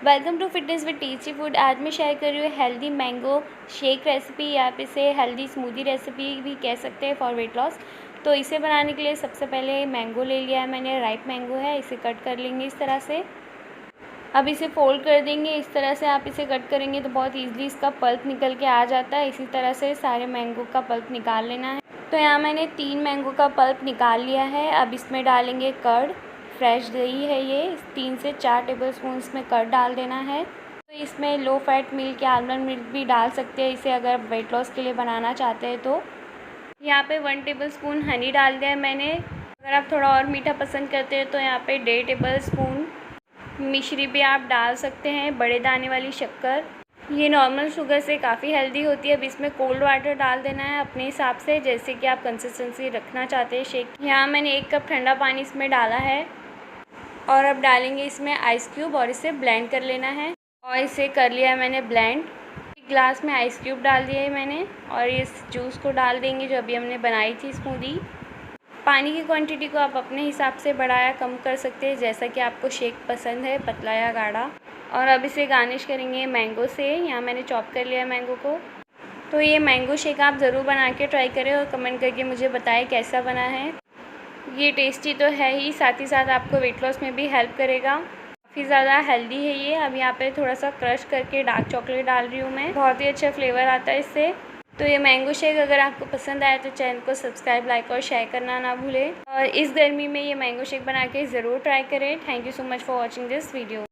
Welcome to fitness with tasty food. आज मैं share कर रही हूँ हेल्दी मैंगो शेक रेसिपी, या आप इसे हेल्दी स्मूदी रेसिपी भी कह सकते हैं फॉर वेट लॉस। तो इसे बनाने के लिए सबसे पहले मैंगो ले लिया है मैंने, राइप मैंगो है। इसे कट कर लेंगे इस तरह से। अब इसे फोल्ड कर देंगे। इस तरह से आप इसे कट करेंगे तो बहुत ईजिली इसका पल्प निकल के आ जाता है। इसी तरह से सारे मैंगो का पल्प निकाल लेना है। तो यहाँ मैंने 3 मैंगो का पल्प निकाल लिया है। अब इसमें डालेंगे कर्ड। फ्रेश दही है ये, 3 से 4 टेबलस्पून इसमें कर्ड डाल देना है। तो इसमें लो फैट मिल्क या आलमंड मिल्क भी डाल सकते हैं इसे, अगर वेट लॉस के लिए बनाना चाहते हैं तो। यहाँ पे 1 टेबलस्पून हनी डाल दिया है मैंने। अगर आप थोड़ा और मीठा पसंद करते हैं तो यहाँ पे 1.5 टेबलस्पून मिश्री भी आप डाल सकते हैं, बड़े दाने वाली शक्कर। ये नॉर्मल शुगर से काफ़ी हेल्दी होती है। अब इसमें कोल्ड वाटर डाल देना है अपने हिसाब से, जैसे कि आप कंसिस्टेंसी रखना चाहते हैं शेक। यहाँ मैंने 1 कप ठंडा पानी इसमें डाला है और अब डालेंगे इसमें आइस क्यूब और इसे ब्लेंड कर लेना है। और इसे कर लिया है मैंने ब्लेंड। एक ग्लास में आइस क्यूब डाल दिया है मैंने और इस जूस को डाल देंगे जो अभी हमने बनाई थी स्मूदी। पानी की क्वांटिटी को आप अपने हिसाब से बढ़ाया कम कर सकते हैं, जैसा कि आपको शेक पसंद है, पतला या गाढ़ा। और अब इसे गार्निश करेंगे मैंगो से। यहाँ मैंने चॉप कर लिया है मैंगो को। तो ये मैंगो शेक आप ज़रूर बना के ट्राई करें और कमेंट करके मुझे बताएं कैसा बना है। ये टेस्टी तो है ही, साथ ही साथ आपको वेट लॉस में भी हेल्प करेगा। काफ़ी ज़्यादा हेल्दी है ये। अब यहाँ पे थोड़ा सा क्रश करके डार्क चॉकलेट डाल रही हूँ मैं, बहुत ही अच्छा फ्लेवर आता है इससे। तो ये मैंगो शेक अगर आपको पसंद आया तो चैनल को सब्सक्राइब, लाइक और शेयर करना ना भूलें। और इस गर्मी में ये मैंगो शेक बना के ज़रूर ट्राई करें। Thank you so much for watching this video.